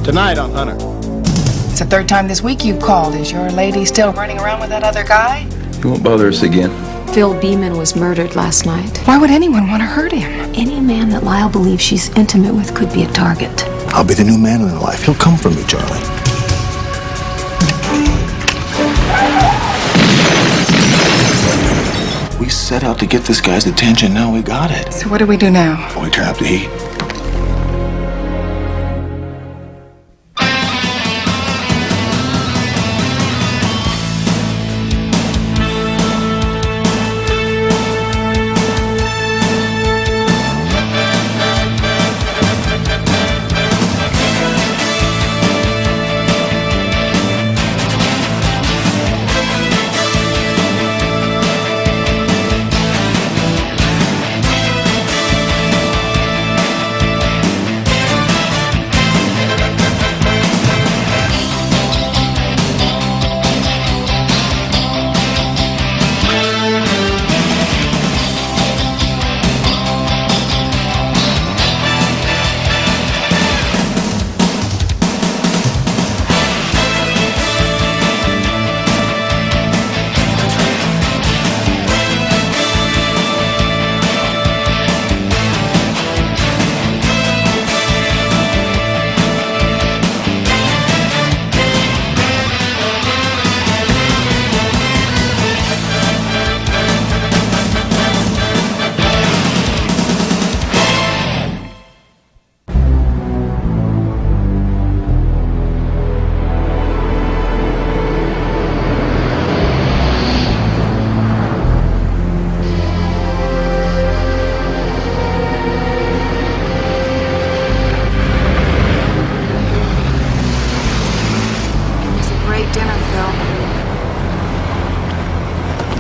Tonight on Hunter. It's the third time this week you've called. Is your lady still running around with that other guy? He won't bother us again. Phil Beeman was murdered last night. Why would anyone want to hurt him? Any man that Lyle believes she's intimate with could be a target. I'll be the new man in her life. He'll come for me, Charlie. We set out to get this guy's attention. Now we got it. So what do we do now? We turn up the heat.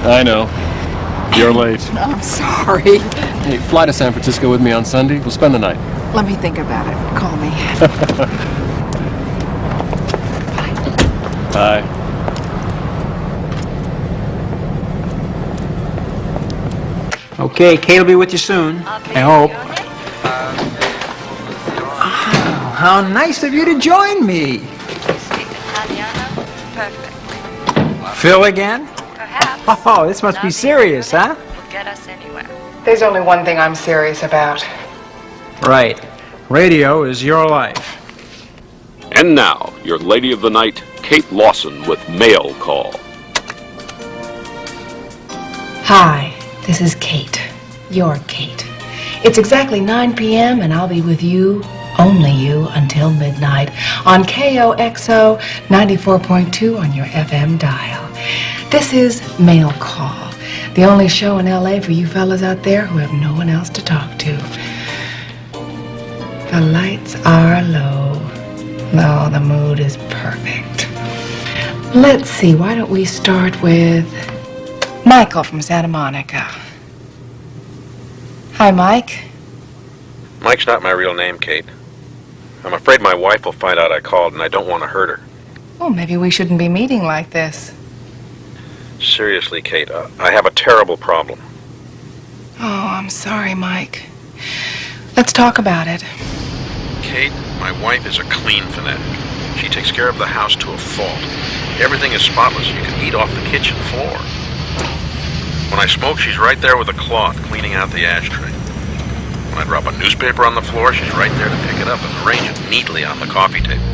I know. You're late. I'm sorry. Hey, fly to San Francisco with me on Sunday. We'll spend the night. Let me think about it. Call me. Bye. Okay, Kate will be with you soon. I hope. Oh, how nice of you to join me. Phil again? Perhaps. Oh, this must be serious, huh? Will get us anywhere. There's only one thing I'm serious about. Right. Radio is your life. And now, your Lady of the Night, Kate Lawson with Mail Call. Hi, this is Kate. Your Kate. It's exactly 9 p.m. and I'll be with you, only you, until midnight on KOXO 94.2 on your FM dial. This is Mail Call, the only show in LA for you fellas out there who have no one else to talk to. The lights are low. No, the mood is perfect. Let's see, why don't we start with Michael from Santa Monica. Hi, Mike. Mike's not my real name, Kate. I'm afraid my wife will find out I called, and I don't want to hurt her. Well, maybe we shouldn't be meeting like this. Seriously, Kate, I have a terrible problem. Oh, I'm sorry, Mike. Let's talk about it. Kate, my wife is a clean fanatic. She takes care of the house to a fault. Everything is spotless. You can eat off the kitchen floor. When I smoke, she's right there with a cloth, cleaning out the ashtray. When I drop a newspaper on the floor, she's right there to pick it up and arrange it neatly on the coffee table.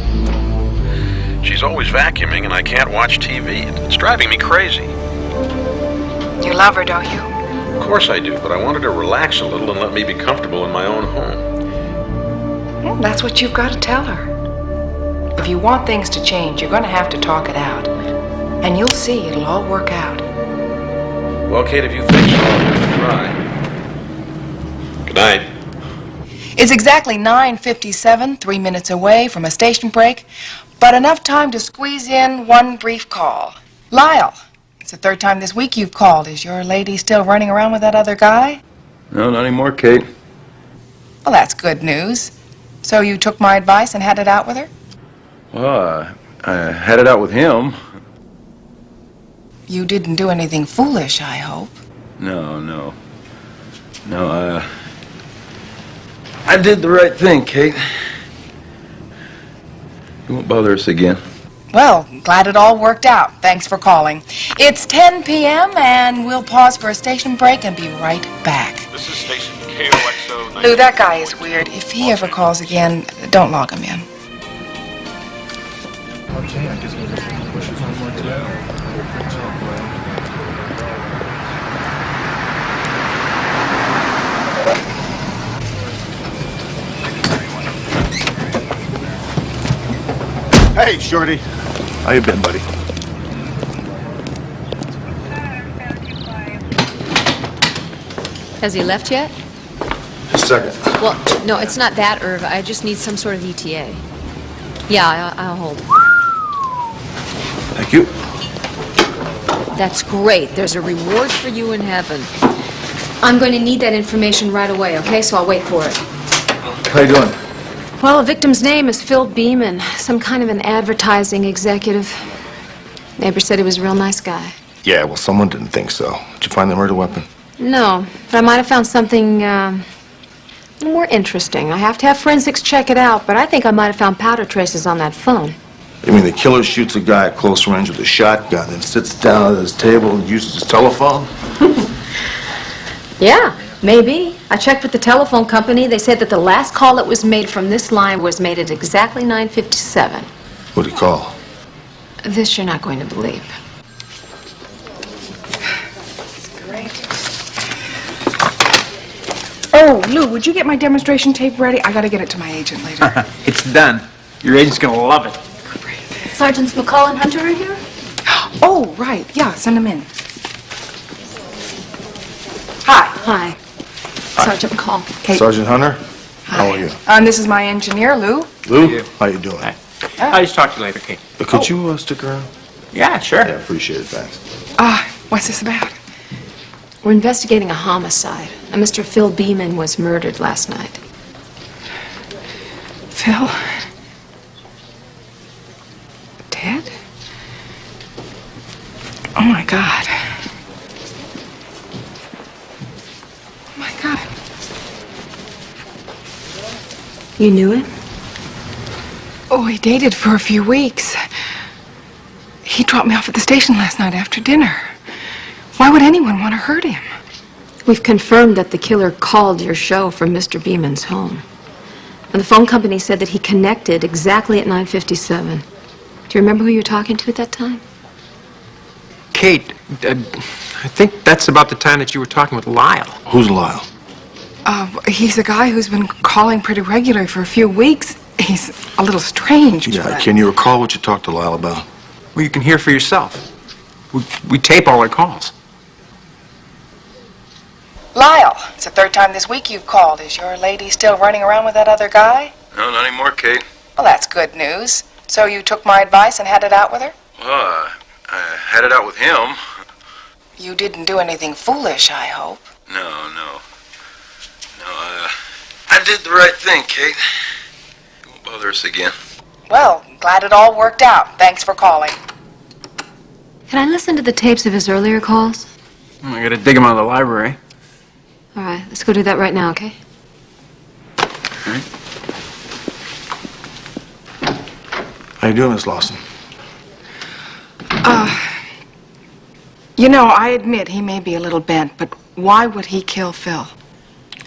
She's always vacuuming, and I can't watch TV. It's driving me crazy. You love her, don't you? Of course I do, but I wanted to relax a little and let me be comfortable in my own home. Well, that's what you've got to tell her. If you want things to change, you're going to have to talk it out. And you'll see it'll all work out. Well, Kate, if you think so, I'll give it a try. Good night. It's exactly 9:57, 3 minutes away from a station break, but enough time to squeeze in one brief call. Lyle, it's the third time this week you've called. Is your lady still running around with that other guy? No, not anymore, Kate. Well, that's good news. So you took my advice and had it out with her? Well, I had it out with him. You didn't do anything foolish, I hope. No, I did the right thing, Kate. You won't bother us again. Well, glad it all worked out. Thanks for calling. It's 10 p.m. and we'll pause for a station break and be right back. This is station KOXO. Lou, that guy is weird. If he ever calls again, don't log him in. Okay, I guess we'll just push it one more time. Hey, Shorty. How you been, buddy? Has he left yet? Just a second. Well, no, it's not that, Irv. I just need some sort of ETA. Yeah, I'll hold. Thank you. That's great. There's a reward for you in heaven. I'm going to need that information right away, okay? So I'll wait for it. How you doing? Well, the victim's name is Phil Beeman, some kind of an advertising executive. Neighbor said he was a real nice guy. Yeah, well, someone didn't think so. Did you find the murder weapon? No, but I might have found something more interesting. I have to have forensics check it out, but I think I might have found powder traces on that phone. You mean the killer shoots a guy at close range with a shotgun and sits down at his table and uses his telephone? Yeah, maybe. I checked with the telephone company. They said that the last call that was made from this line was made at exactly 9:57. What'd he call? This you're not going to believe. Great. Oh, Lou, would you get my demonstration tape ready? I gotta get it to my agent later. It's done. Your agent's gonna love it. Sergeants McCall and Hunter are here? Oh, right. Yeah, send them in. Hi. Hi. Sergeant McCall. Kate. Sergeant Hunter? How are you? And this is my engineer, Lou. Lou? How you doing? Hi. I'll just talk to you later, Kate. Could you stick around? Yeah, sure. Yeah, appreciate it, thanks. What's this about? We're investigating a homicide. A Mr. Phil Beeman was murdered last night. Phil? Dead? Oh, my God. Oh, my God. You knew him? Oh, we dated for a few weeks. He dropped me off at the station last night after dinner. Why would anyone want to hurt him? We've confirmed that the killer called your show from Mr. Beeman's home. And the phone company said that he connected exactly at 9:57. Do you remember who you were talking to at that time? Kate, I think that's about the time that you were talking with Lyle. Who's Lyle? He's a guy who's been calling pretty regularly for a few weeks. He's a little strange, Yeah, but... can you recall what you talked to Lyle about? Well, you can hear for yourself. We tape all our calls. Lyle, it's the third time this week you've called. Is your lady still running around with that other guy? No, not anymore, Kate. Well, that's good news. So you took my advice and had it out with her? Well, I had it out with him. You didn't do anything foolish, I hope. No, I did the right thing, Kate. You won't bother us again. Well, glad it all worked out. Thanks for calling. Can I listen to the tapes of his earlier calls? I gotta dig them out of the library. All right, let's go do that right now, okay? All right. How you doing, Miss Lawson? You know, I admit he may be a little bent, but why would he kill Phil?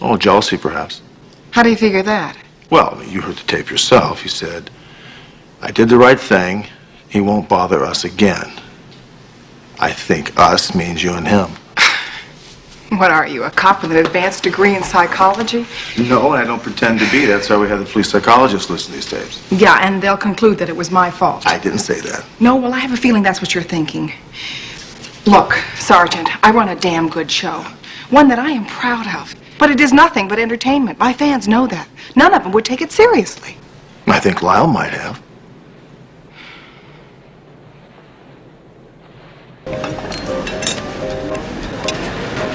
Oh, jealousy, perhaps. How do you figure that? Well, you heard the tape yourself. You said, I did the right thing. He won't bother us again. I think us means you and him. What are you, a cop with an advanced degree in psychology? No, I don't pretend to be. That's why we have the police psychologists listen to these tapes. Yeah, and they'll conclude that it was my fault. I didn't say that. No, well, I have a feeling that's what you're thinking. Look, Sergeant, I run a damn good show. One that I am proud of. But it is nothing but entertainment. My fans know that. None of them would take it seriously. I think Lyle might have.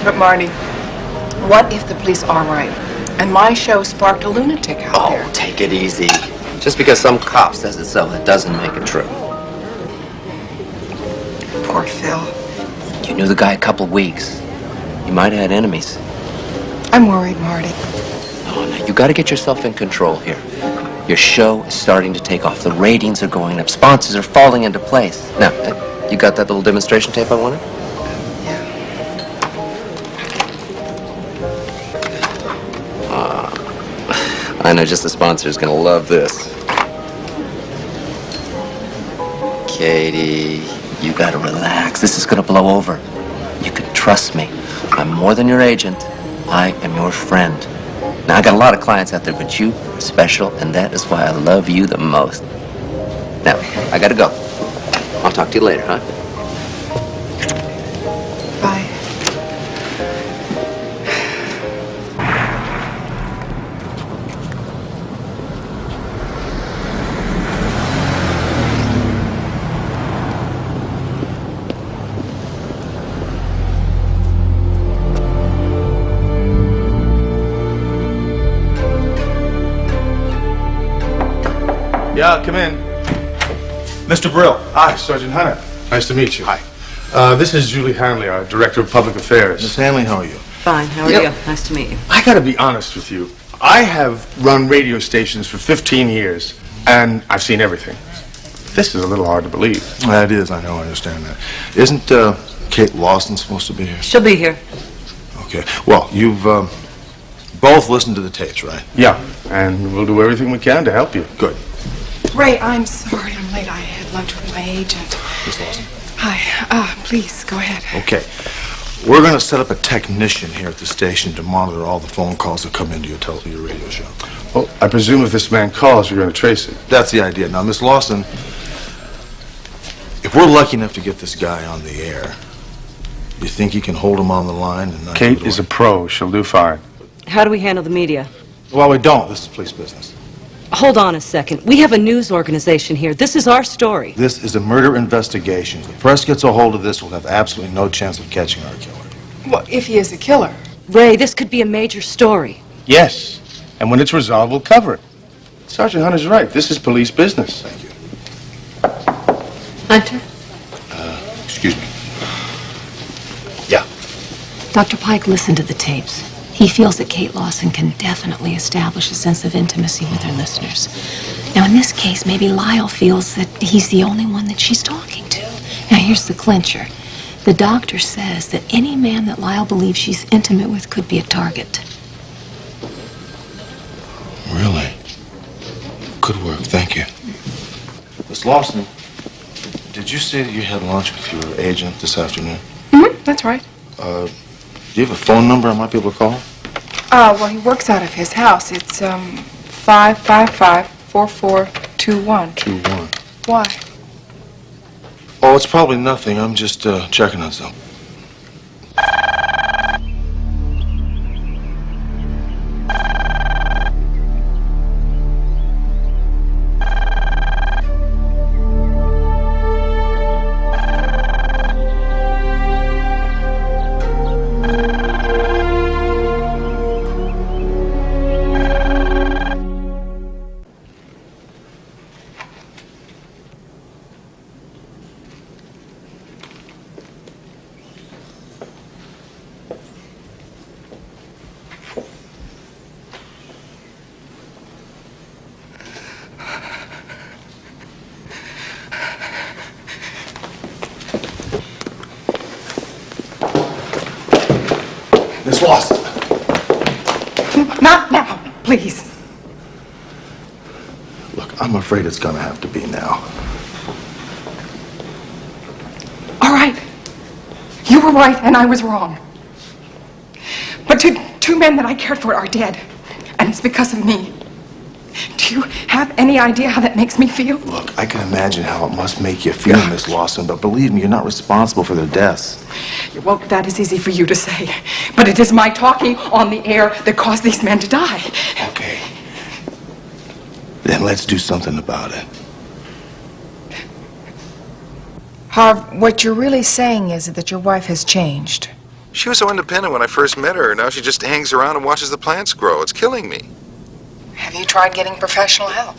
But, Marty, what if the police are right? And my show sparked a lunatic out there? Oh, take it easy. Just because some cop says it's so, it doesn't make it true. Poor Phil. You knew the guy a couple weeks. You might have had enemies. I'm worried, Marty. Oh, no, you gotta get yourself in control here. Your show is starting to take off. The ratings are going up. Sponsors are falling into place. Now, you got that little demonstration tape I wanted? I know just the sponsor is going to love this. Katie, you got to relax. This is going to blow over. You can trust me. I'm more than your agent. I am your friend. Now, I got a lot of clients out there, but you are special, and that is why I love you the most. Now, I got to go. I'll talk to you later, huh? Bye. Yeah, come in. Mr. Brill. Hi, Sergeant Hunter. Nice to meet you. Hi. This is Julie Hanley, our Director of Public Affairs. Miss Hanley, how are you? Fine, how are you? Nice to meet you. I gotta be honest with you. I have run radio stations for 15 years, and I've seen everything. This is a little hard to believe. It is, I know, I understand that. Isn't Kate Lawson supposed to be here? She'll be here. Okay. Well, you've both listened to the tapes, right? Yeah, and we'll do everything we can to help you. Good. Ray, I'm sorry I'm late. I had lunch with my agent. Miss Lawson. Hi. Please, go ahead. Okay. We're going to set up a technician here at the station to monitor all the phone calls that come into your radio show. Well, I presume if this man calls, you're going to trace it. That's the idea. Now, Miss Lawson, if we're lucky enough to get this guy on the air, you think you can hold him on the line and not Kate is a pro. She'll do fine. How do we handle the media? Well, we don't. This is police business. Hold on a second. We have a news organization here. This is our story. This is a murder investigation. If the press gets a hold of this, we'll have absolutely no chance of catching our killer. Well, if he is a killer. Ray, this could be a major story. Yes, and when it's resolved, we'll cover it. Sergeant Hunter's right. This is police business. Thank you. Hunter? Excuse me. Yeah. Dr. Pike listened to the tapes. He feels that Kate Lawson can definitely establish a sense of intimacy with her listeners. Now, in this case, maybe Lyle feels that he's the only one that she's talking to. Now, here's the clincher. The doctor says that any man that Lyle believes she's intimate with could be a target. Really? Good work. Thank you. Miss Lawson, did you say that you had lunch with your agent this afternoon? Mm-hmm, that's right. Do you have a phone number I might be able to call? Well, he works out of his house. It's, 555-4421. 21. Why? Oh, it's probably nothing. I'm just, checking on something. Miss Lawson. Not now, please. Look, I'm afraid it's gonna have to be now. All right. You were right and I was wrong. But two men that I cared for are dead. And it's because of me. Do you have any idea how that makes me feel? Look, I can imagine how it must make you feel, Miss Lawson, but believe me, you're not responsible for their deaths. Well, that is easy for you to say. But it is my talking on the air that caused these men to die. Okay. Then let's do something about it. Harv, what you're really saying is that your wife has changed. She was so independent when I first met her. Now she just hangs around and watches the plants grow. It's killing me. Have you tried getting professional help?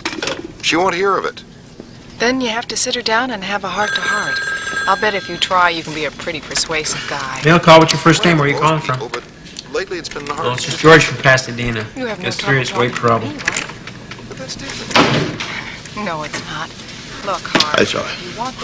She won't hear of it. Then you have to sit her down and have a heart-to-heart. I'll bet if you try, you can be a pretty persuasive guy. Mail call, what's your first name? Where are you calling from? But lately it's been hard. Well, it's just George from Pasadena. You have no Got a serious trouble weight problem. talking to me, right? But That's different. No, it's not. Look, Harv. Hi, Charlie.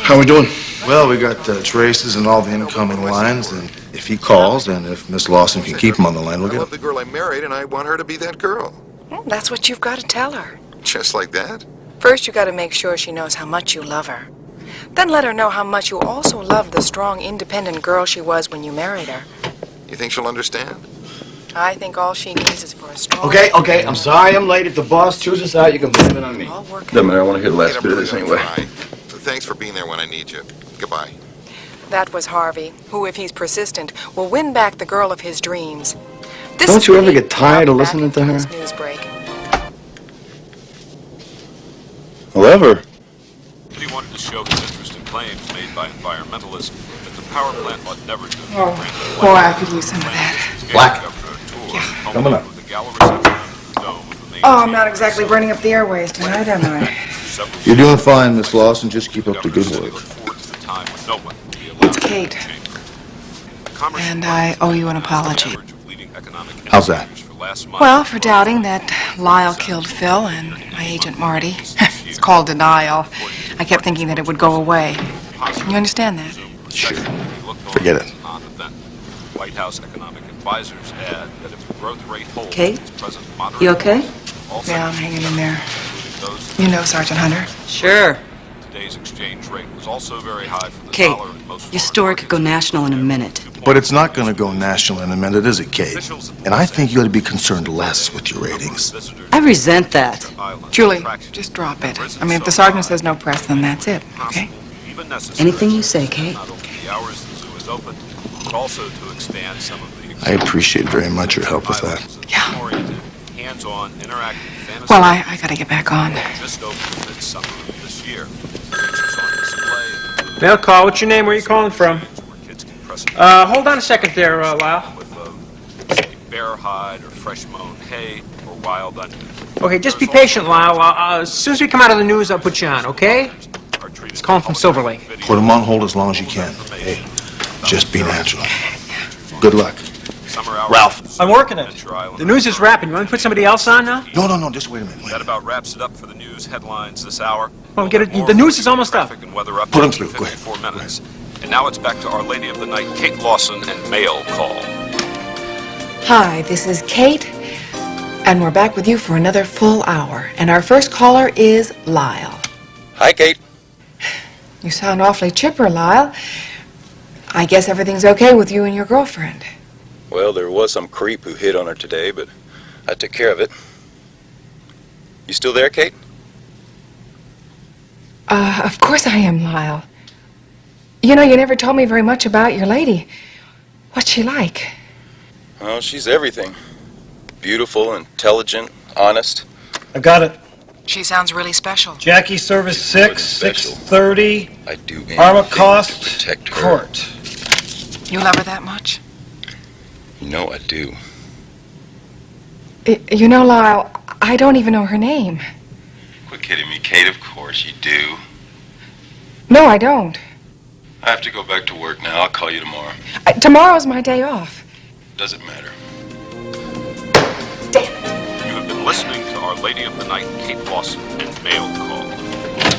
How we doing? Well, we got traces and all the incoming lines, and if he calls and if Miss Lawson can keep him on the line, we'll I get love him. the girl I married, and I want her to be that girl. Well, that's what you've got to tell her. Just like that? First, you got to make sure she knows how much you love her. Then let her know how much you also love the strong, independent girl she was when you married her. You think she'll understand? I think all she needs is for a strong... Okay, I'm sorry I'm late. If the boss chews us out, you can blame it on me. Doesn't matter, I want to hear the last bit of this anyway. Thanks for being there when I need you. Goodbye. That was Harvey, who, if he's persistent, will win back the girl of his dreams. Don't you ever get tired of listening to her? News break. However, He wanted to show his interest in claims made by environmentalists that the power plant ought never to have Oh, granted boy, I could use some of that. Black. Yeah. Coming up. Oh, I'm not exactly burning up the airways tonight, am I? You're doing fine, Miss Lawson. Just keep up the good work. It's Kate. And I owe you an apology. How's that? Well, for doubting that Lyle killed Phil and my agent Marty. It's called denial. I kept thinking that it would go away. You understand that? Sure. Forget it. White House economic advisors add that if the growth rate holds Kate? its present moderate You okay? Yeah, I'm hanging in there. You know Sergeant Hunter. Sure. Today's exchange rate was also very high for the Kate, dollar in most your story could go national in a minute. But it's not going to go national in a minute, is it, Kate? And I think you ought to be concerned less with your ratings. I resent that. Julie, just drop it. I mean, if the sergeant says no press, then that's it, okay? Anything you say, Kate. the hours the zoo is open, but also to expand some of the I appreciate very much your help with that. oriented, hands-on, interactive fantasy. Well, I gotta get back on. Just opened midsummer of this year. Features on display. Mail call. What's your name? Where are you calling from? Hold on a second there, Lyle. Say bear hide or fresh mown hay or wild onion. Okay, just be patient, Lyle. As soon as we come out of the news, I'll put you on, okay? It's calling from Silver Lake. Put them on hold as long as you can. Hey, just be natural. Good luck. Ralph. I'm working it. The news is wrapping. You want to put somebody else on now? No, just wait a minute. That about wraps it up for the news headlines this hour. Well, get it. The news is almost up. And weather updates Put 'em through. in Go ahead. 54 minutes. And now it's back to Our Lady of the Night, Kate Lawson, and Mail Call. Hi, this is Kate, and we're back with you for another full hour. And our first caller is Lyle. Hi, Kate. You sound awfully chipper, Lyle. I guess everything's okay with you and your girlfriend. Well, there was some creep who hit on her today, but I took care of it. You still there, Kate? Of course I am, Lyle. You know, you never told me very much about your lady. What's she like? Oh, she's everything. Beautiful, intelligent, honest. I got it. She sounds really special. Jackie Service 6, Special. 630, I do anything Armacost to protect her. Court. You love her that much? You know I do. You know, Lyle, I don't even know her name. Quit kidding me, Kate. Of course you do. No, I don't. I have to go back to work now. I'll call you tomorrow. Tomorrow's my day off. Doesn't matter. You have been listening to Our Lady of the Night, Kate Lawson, and Mail Call.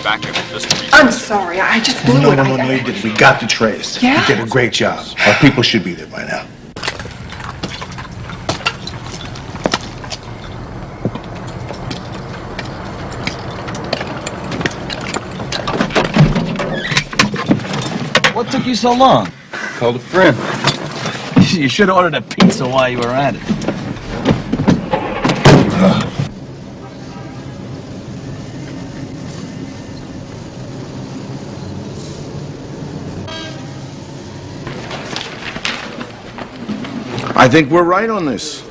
Back after this brief I'm sorry, I just blew it. No, you didn't. We got the trace. Yeah? You did a great job. Our people should be there by now. What took you so long? Called a friend. You should have ordered a pizza while you were at it. I think we're right on this.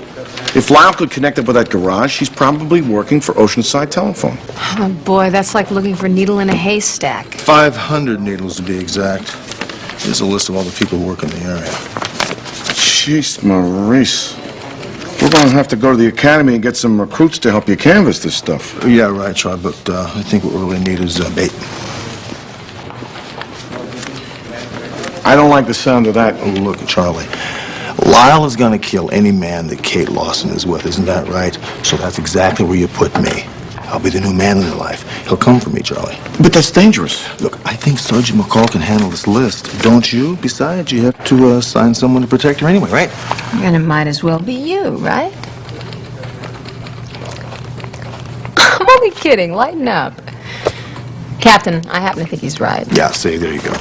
If Lyle could connect up with that garage, she's probably working for Oceanside Telephone. Oh, boy, that's like looking for a needle in a haystack. 500 needles to be exact. Here's a list of all the people who work in the area. Jeez, Maurice. We're going to have to go to the academy and get some recruits to help you canvass this stuff. Yeah, right, Charlie, but I think what we really need is bait. I don't like the sound of that. Oh, look, Charlie. Lyle is going to kill any man that Kate Lawson is with, isn't that right? So that's exactly where you put me. I'll be the new man in your life. He'll come for me, Charlie. But that's dangerous. Look, I think Sergeant McCall can handle this list. Don't you? Besides, you have to assign someone to protect her anyway, right? And it might as well be you, right? I'm only kidding. Lighten up. Captain, I happen to think he's right. Yeah, see, there you go.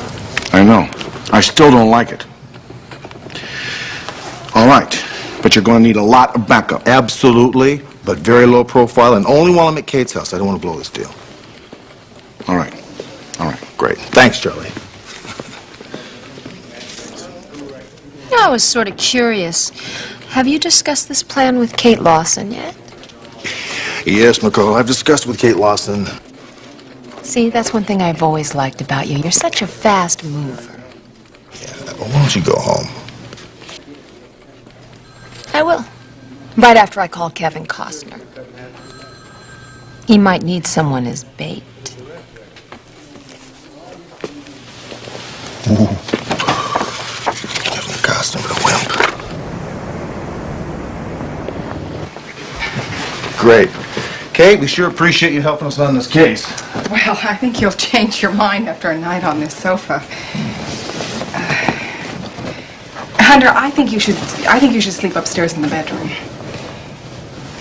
I know. I still don't like it. All right, but you're going to need a lot of backup. Absolutely, but very low profile, and only while I'm at Kate's house. I don't want to blow this deal. All right. All right. Great. Thanks, Charlie. I was sort of curious. Have you discussed this plan with Kate Lawson yet? Yes, McCall, I've discussed with Kate Lawson. See, that's one thing I've always liked about you. You're such a fast mover. Yeah, why don't you go home? I will. Right after I call Kevin Costner. He might need someone as bait. Ooh. Kevin Costner with a wimp. Great. Kate, we sure appreciate you helping us on this case. Well, I think you'll change your mind after a night on this sofa. Hunter, I think you should sleep upstairs in the bedroom.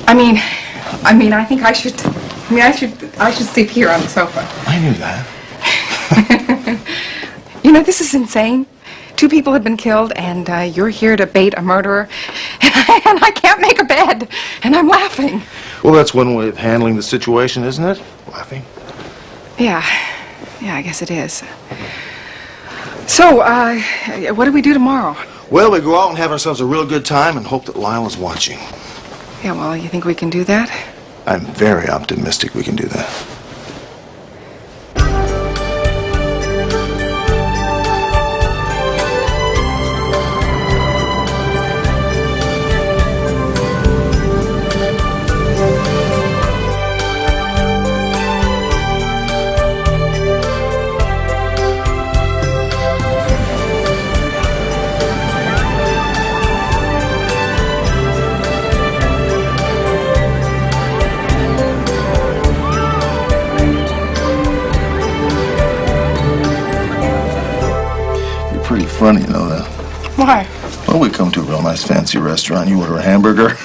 I think I should sleep here on the sofa. I knew that. You know, this is insane. 2 people have been killed, and you're here to bait a murderer, and I can't make a bed, and I'm laughing. Well, that's one way of handling the situation, isn't it? Laughing. Yeah, I guess it is. So, what do we do tomorrow? Well, we go out and have ourselves a real good time and hope that Lyle is watching. Yeah, well, you think we can do that? I'm very optimistic we can do that. Pretty funny, you know that. Why? Well, we come to a real nice fancy restaurant. You order a hamburger.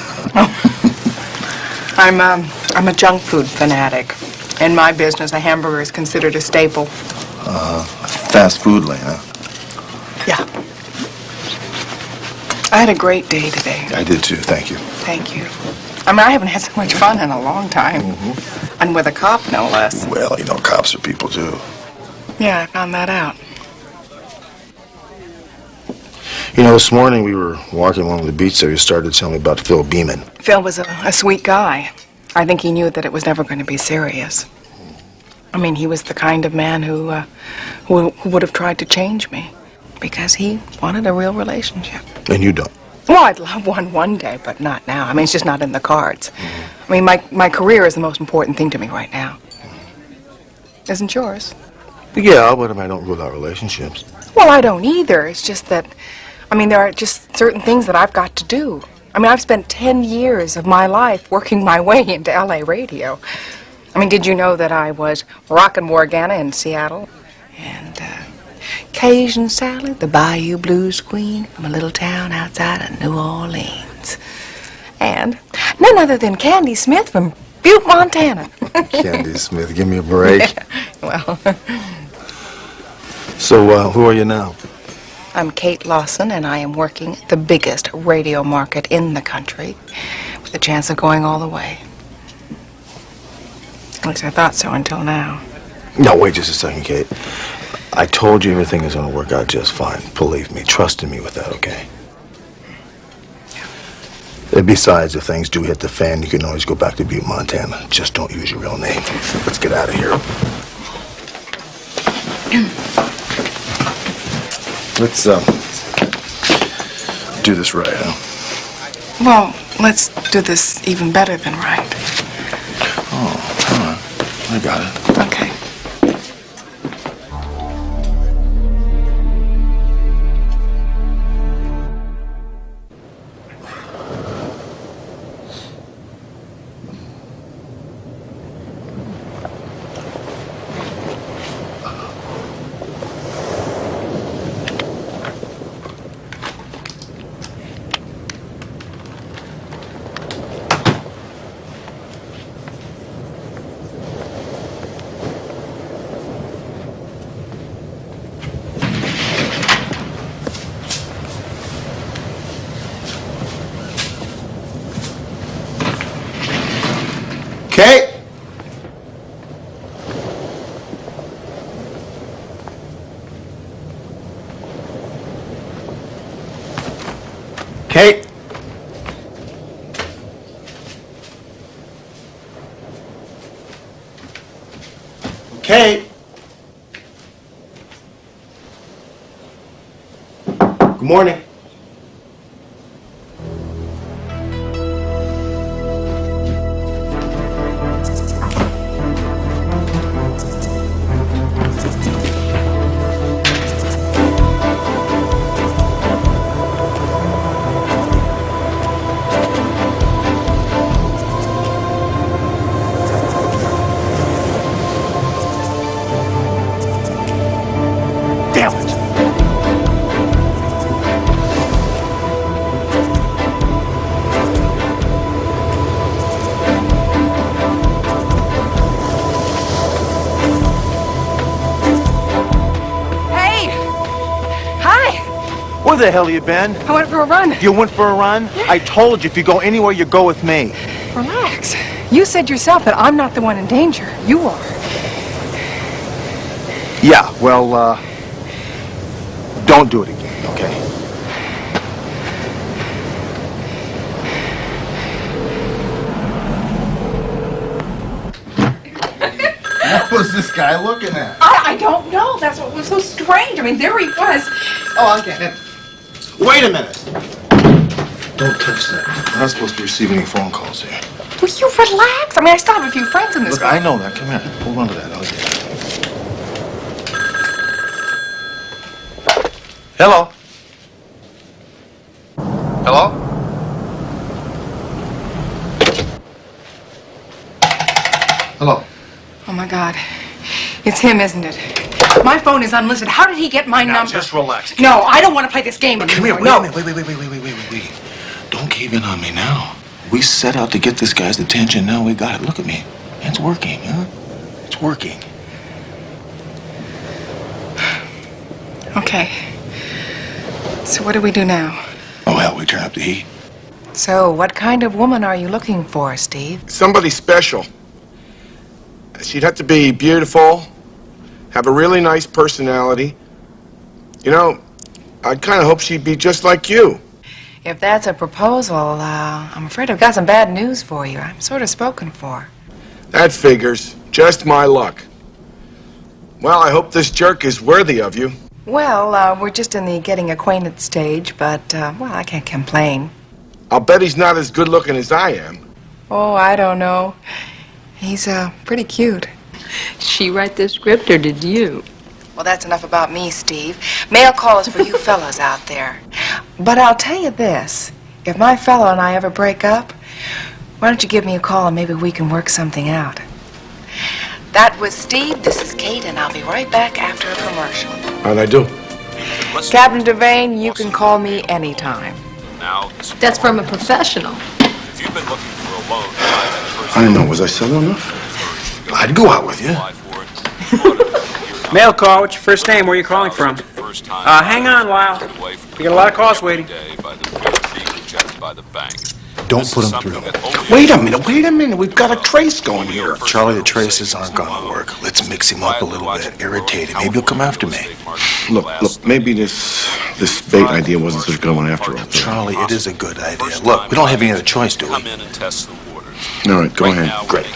I'm a junk food fanatic. In my business, a hamburger is considered a staple. Fast food lane, huh? Yeah. I had a great day today. I did too, thank you. Thank you. I haven't had so much fun in a long time. And with a cop, no less. Well, you know, cops are people too. Yeah, I found that out. You know, this morning we were walking along the beach there. You started to tell me about Phil Beeman. Phil was a sweet guy. I think he knew that it was never going to be serious. He was the kind of man who would have tried to change me because he wanted a real relationship. And you don't? Well, I'd love one day, but not now. It's just not in the cards. My career is the most important thing to me right now. Isn't yours? Yeah, but I don't rule out relationships. Well, I don't either. It's just that, there are just certain things that I've got to do. I've spent 10 years of my life working my way into L.A. radio. Did you know that I was rockin' Morgana in Seattle? And Cajun Sally, the Bayou Blues Queen from a little town outside of New Orleans. And none other than Candy Smith from Butte, Montana. Candy Smith, give me a break. Well... So, who are you now? I'm Kate Lawson, and I am working the biggest radio market in the country with a chance of going all the way. At least I thought so until now. No, wait just a second, Kate. I told you everything is going to work out just fine. Believe me. Trust in me with that, okay? And besides, if things do hit the fan, you can always go back to Butte, Montana. Just don't use your real name. Let's get out of here. Let's, do this right, huh? Well, let's do this even better than right. Oh, all right. I got it. Okay. Kate? Kate? Good morning. Damn it. Hey! Hi! Where the hell you been? I went for a run. You went for a run? Yeah. I told you if you go anywhere, you go with me. Relax. You said yourself that I'm not the one in danger. You are. Yeah, well, don't do it again, okay? What was this guy looking at? I don't know. That's what was so strange. I mean, there he was. Oh, I'll get him. Wait a minute. Don't touch that. We're not supposed to be receiving any phone calls here. Will you relax? I mean, I still have a few friends in this Look, I know that. Come here. Hold on to that. I'll get it. Hello? Hello? Hello? Oh, my God. It's him, isn't it? My phone is unlisted. How did he get my number? Just relax. No, I don't want to play this game anymore. Come here. Wait no. a minute. Wait. Don't cave in on me now. We set out to get this guy's attention. Now we got it. Look at me. It's working, huh? It's working. Okay. So what do we do now? Oh, hell, we turn up the heat. So what kind of woman are you looking for, Steve? Somebody special. She'd have to be beautiful, have a really nice personality. You know, I'd kind of hope she'd be just like you. If that's a proposal, I'm afraid I've got some bad news for you. I'm sort of spoken for. That figures. Just my luck. Well, I hope this jerk is worthy of you. Well, we're just in the getting acquainted stage, but, well, I can't complain. I'll bet he's not as good looking as I am. Oh, I don't know. He's, pretty cute. Did she write the script, or did you? Well, that's enough about me, Steve. Mail call is for you fellas out there. But I'll tell you this. If my fellow and I ever break up, why don't you give me a call and maybe we can work something out. That was Steve. This is Kate, and I'll be right back after a commercial. How'd I do? Captain Devane, you can call me anytime. Now, That's from a professional. if you've been looking for a loan, I don't know. Was I subtle enough? I'd go out with you. Mail call. What's your first name? Where are you calling from? Hang on, Lyle. You got a lot of calls waiting. Don't put him through. Wait a minute. We've got a trace going here. Charlie, the traces aren't going to work. Let's mix him up a little bit. Irritate him. Maybe he'll come after me. Look, maybe this bait idea wasn't such a good one after all. Charlie, it is a good idea. Look, we don't have any other choice, do we? come in and test the waters. All right, go ahead. Great.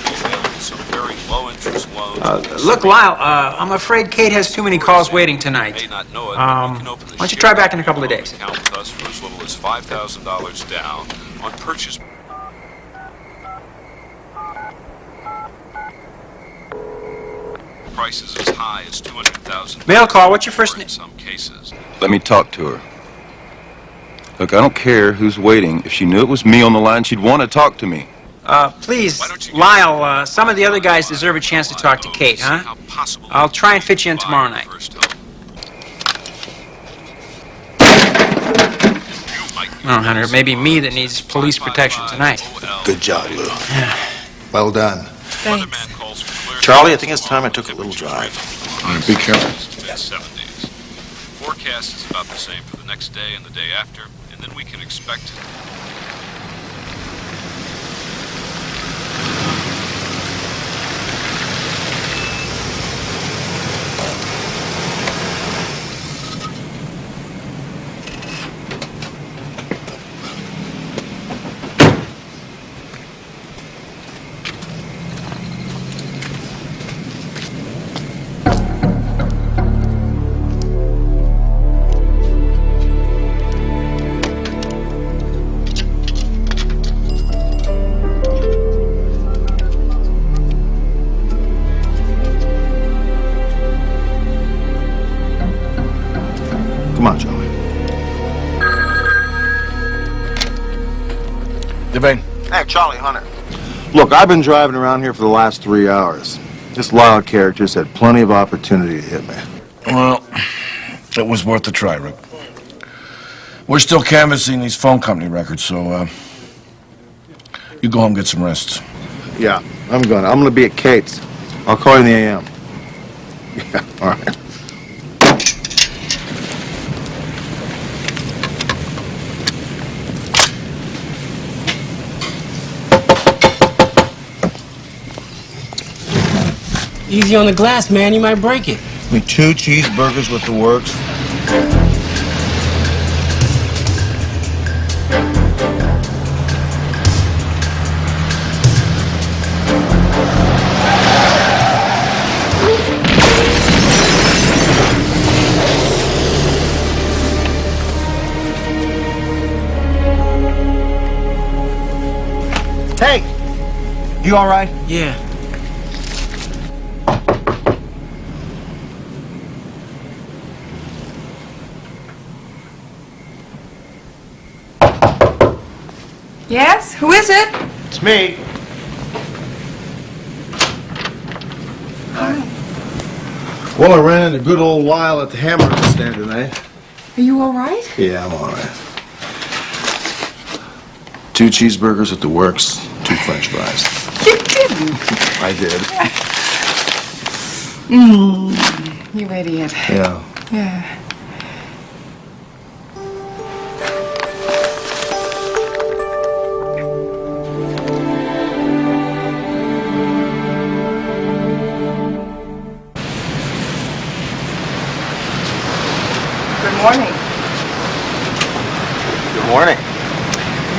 Some very low-interest loans. Look, Lyle, I'm afraid Kate has too many calls waiting tonight. May not know it, Why don't you try back in a couple of days? Count with us for as little as $5,000 down on purchase. Prices as high as $200,000. Mail call. What's your first name? In some cases. Let me talk to her. Look, I don't care who's waiting. If she knew it was me on the line, she'd want to talk to me. Please, Lyle, some of the other guys deserve a chance to talk to Kate, huh? I'll try and fit you in tomorrow night. Oh, Hunter, it may be me that needs police protection tonight. Good job, Lou. Well done. Thanks. Charlie, I think it's time I took a little drive. All right, be careful. Mid-70s. Forecast is about the same for the next day and the day after, and then we can expect Hey, Charlie Hunter. Look, I've been driving around here for the last 3 hours. This Lyle character's had plenty of opportunity to hit me. Well, it was worth a try, Rick. We're still canvassing these phone company records, so, you go home and get some rest. Yeah, I'm gonna be at Kate's. I'll call you in the AM. Yeah, all right. Easy on the glass, man. You might break it. Me 2 cheeseburgers with the works. Hey! You all right? Yeah. Yes? Who is it? It's me. Well, I ran into good old Lyle at the hamburger stand tonight. Are you all right? Yeah, I'm all right. 2 cheeseburgers at the works, 2 French fries. You didn't. I did. You idiot. Yeah. Yeah. Good morning. Good morning.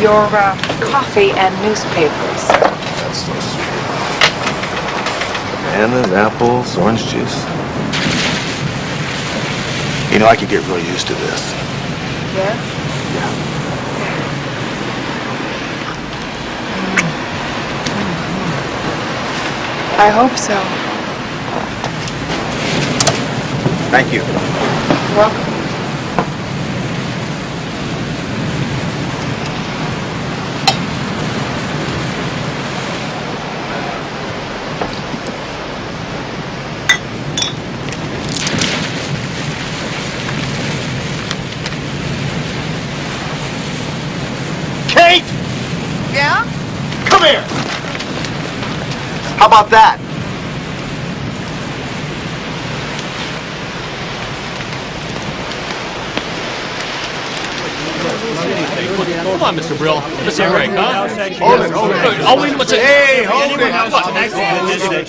Your coffee and newspapers. That's so sweet. Bananas, apples, orange juice. You know, I could get really used to this. Yeah? Yeah. I hope so. Thank you. You're welcome. Kate! Yeah? Come here! How about that? Come on, Mr. Brill. Let's take a break, huh? Hold it. I'll wait a second. Hey, hold it.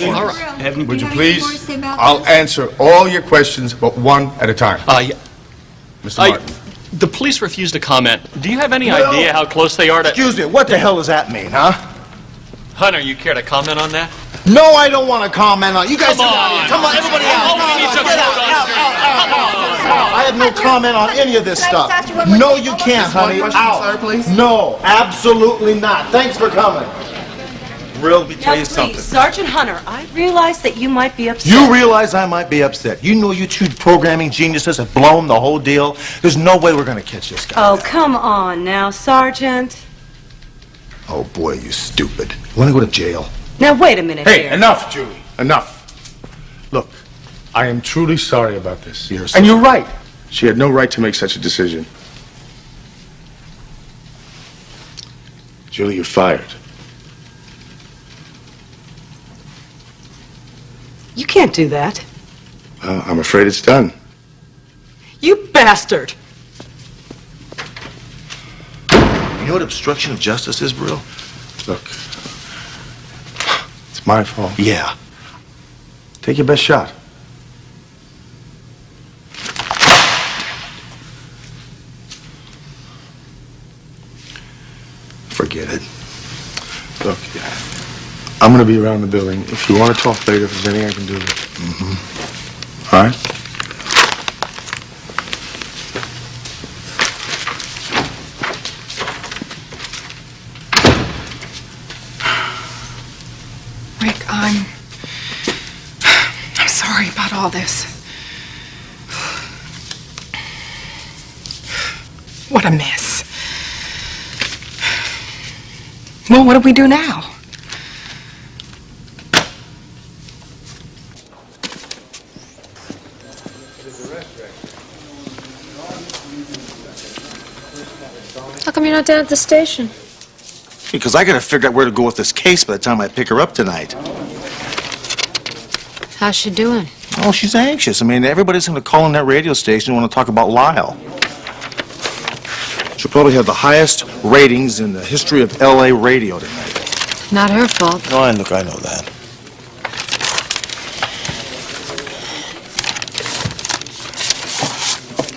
All right. Would you please? I'll answer all your questions, but one at a time. Yeah. Mr. Martin. The police refused to comment. Do you have any idea how close they are to... Excuse me, what the hell does that mean, huh? Hunter, you care to comment on that? No, I don't want to comment on. You guys Come on. Come on, everybody out. Oh, we need to Get out. I have no comment on any of this stuff. No, you can't, honey. Out. No, absolutely not. Thanks for coming. Brill, let me tell you something. Sergeant Hunter, I realize that you might be upset. You realize I might be upset. You know you 2 programming geniuses have blown the whole deal. There's no way we're going to catch this guy. Oh, come on now, Sergeant. Oh, boy, you stupid. You want to go to jail? Now, wait a minute Hey, here. enough, Julie. Enough. Look, I am truly sorry about this. You're And you're right. She had no right to make such a decision. Julie, you're fired. You can't do that. Well, I'm afraid it's done. You bastard. You know what obstruction of justice is, Brill? Look, it's my fault. Yeah. Take your best shot. Forget it. Look, I'm going to be around the building. If you want to talk later, if there's anything I can do. All right? Rick, I'm sorry about all this. What a mess. Well, what do we do now? How come you're not down at the station? Because I gotta figure out where to go with this case by the time I pick her up tonight. How's she doing? Oh, she's anxious. I mean, everybody's gonna call in that radio station and want to talk about Lyle. She'll probably have the highest ratings in the history of L.A. radio tonight. Not her fault. No, I know that.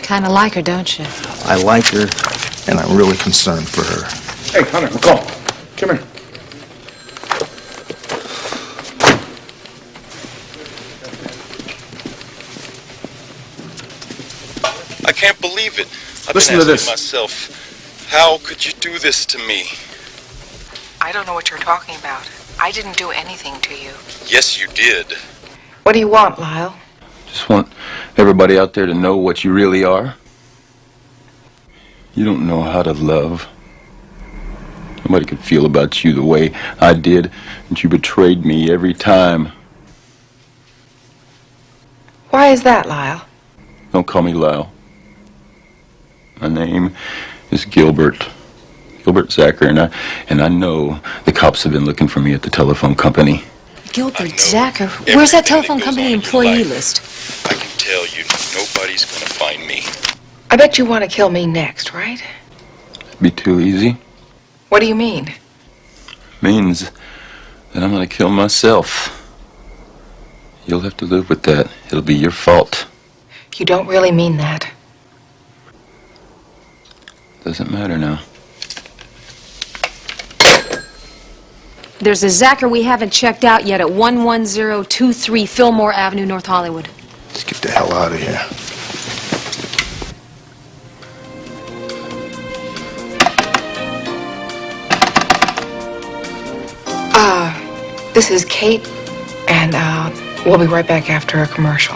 Kind of like her, don't you? I like her, and I'm really concerned for her. Hey, Hunter, McCall, come here. I can't believe it. I've Listen been to asking this. myself, how could you do this to me? I don't know what you're talking about. I didn't do anything to you. Yes, you did. What do you want, Lyle? Just want everybody out there to know what you really are. You don't know how to love. Nobody could feel about you the way I did, and you betrayed me every time. Why is that, Lyle? Don't call me Lyle. My name is Gilbert. Gilbert Zacher, and I know the cops have been looking for me at the telephone company. Gilbert Zacher? Where's that telephone company employee list? I can tell you, nobody's gonna find me. I bet you want to kill me next, right? It'd be too easy. What do you mean? Means that I'm gonna kill myself. You'll have to live with that. It'll be your fault. You don't really mean that. Doesn't matter now. There's a Zacher we haven't checked out yet at 11023 Fillmore Avenue, North Hollywood. Let's get the hell out of here. This is Kate, and we'll be right back after a commercial.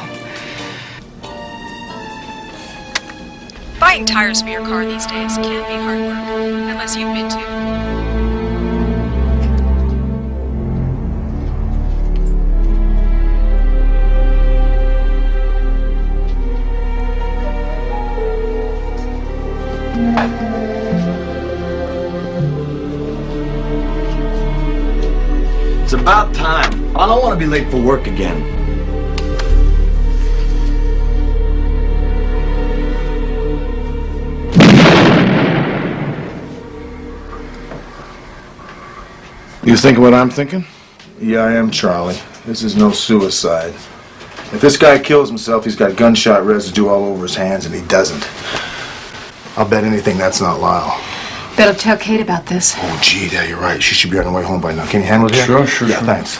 Buying tires for your car these days can be hard work, unless you've been to. It's about time. I don't want to be late for work again. You thinking what I'm thinking? Yeah, I am, Charlie. This is no suicide. If this guy kills himself, he's got gunshot residue all over his hands, and he doesn't. I'll bet anything that's not Lyle. Better tell Kate about this. Oh, gee, yeah, you're right. She should be on her way home by now. Can you handle it here? Sure. Yeah, thanks.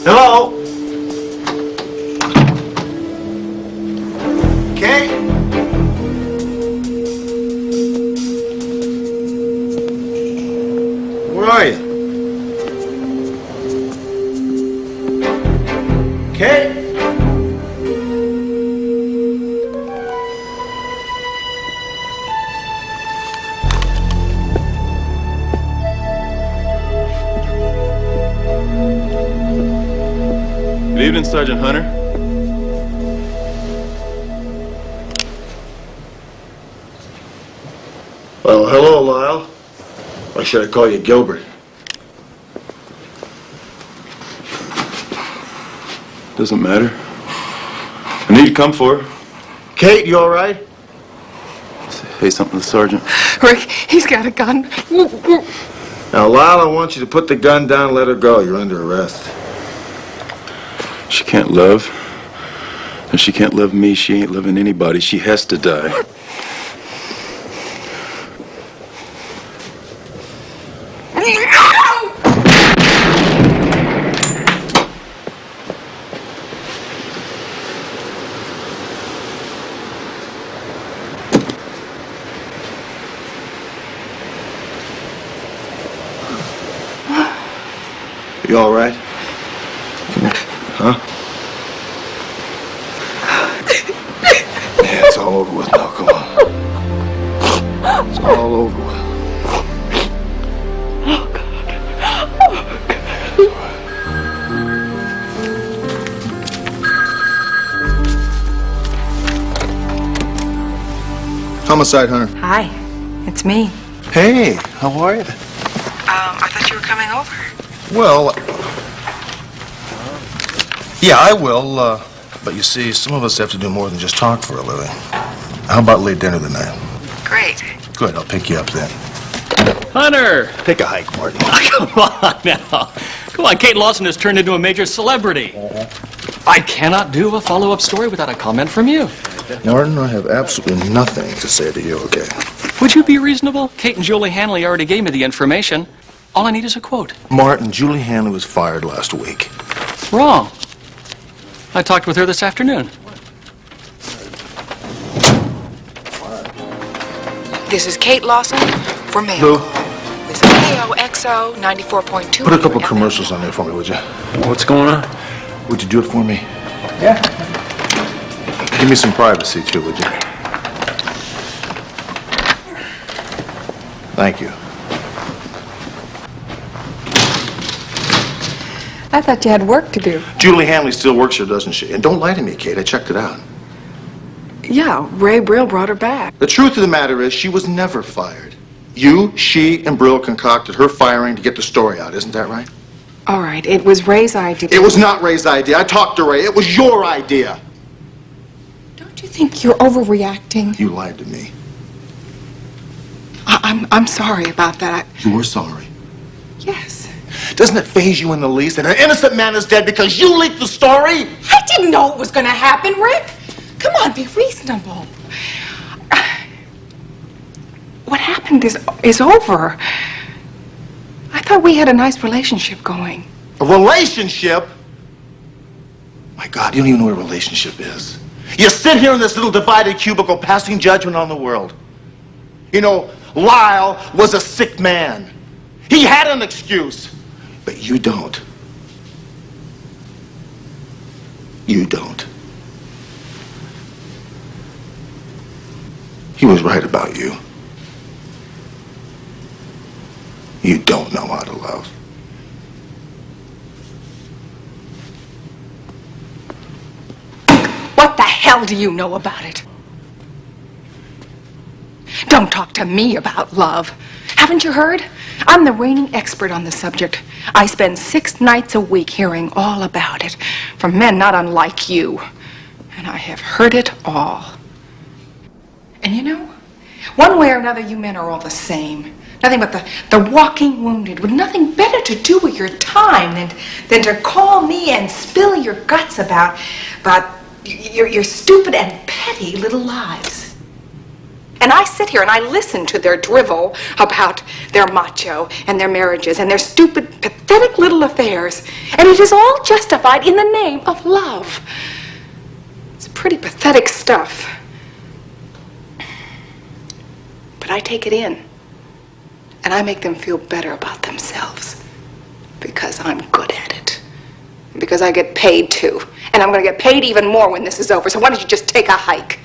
Hello? Kate? Where are you? Kate? evening, Sergeant Hunter. Well, hello, Lyle. Or should I call you Gilbert? Doesn't matter. I need to come for her. Kate, you all right? Say something to the sergeant. Rick, he's got a gun. Now, Lyle, I want you to put the gun down and let her go. You're under arrest. She can't love. And she can't love me. She ain't loving anybody. She has to die. You all right? Huh? Yeah, it's all over with now. Come on. It's all over with. Homicide, Hunter. Hi, it's me. Hey, how are you? I thought you were coming over. Well, yeah, I will, but you see, some of us have to do more than just talk for a living. How about late dinner tonight? Great. Good, I'll pick you up then. Hunter! Take a hike, Martin. Come on now. Come on, Kate Lawson has turned into a major celebrity. I cannot do a follow-up story without a comment from you. Martin, I have absolutely nothing to say to you, okay? Would you be reasonable? Kate and Julie Hanley already gave me the information. All I need is a quote. Martin, Julie Hanley was fired last week. Wrong. I talked with her this afternoon. This is Kate Lawson for Mail. Who? This is KOXO 94.2. Put a couple commercials on there for me, would you? What's going on? Would you do it for me? Yeah. Give me some privacy, too, would you? Thank you. I thought you had work to do. Julie Hanley still works here, doesn't she? And don't lie to me, Kate. I checked it out. Yeah, Ray Brill brought her back. The truth of the matter is, she was never fired. You, she, and Brill concocted her firing to get the story out. Isn't that right? All right, it was Ray's idea. It was not Ray's idea. I talked to Ray. It was your idea. Don't you think you're overreacting? You lied to me. I'm sorry about that. You were sorry. Yes. Doesn't it faze you in the least that an innocent man is dead because you leaked the story? I didn't know it was going to happen, Rick. Come on, be reasonable. What happened is over. I thought we had a nice relationship going. A relationship? My God, you don't even know what a relationship is. You sit here in this little divided cubicle passing judgment on the world. You know, Lyle was a sick man. He had an excuse. But you don't. You don't. He was right about you. You don't know how to love. What the hell do you know about it? Don't talk to me about love. Haven't you heard? I'm the reigning expert on the subject. I spend 6 nights a week hearing all about it from men not unlike you. And I have heard it all. And you know, one way or another, you men are all the same. Nothing but the walking wounded, with nothing better to do with your time than to call me and spill your guts about your stupid and petty little lives. And I sit here and I listen to their drivel about their macho and their marriages and their stupid, pathetic little affairs. And it is all justified in the name of love. It's pretty pathetic stuff. But I take it in. And I make them feel better about themselves. Because I'm good at it. Because I get paid too. And I'm going to get paid even more when this is over. So why don't you just take a hike?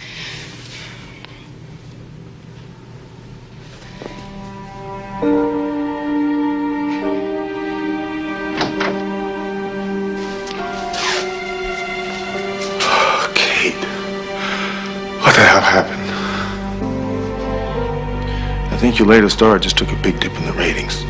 think your latest star just took a big dip in the ratings.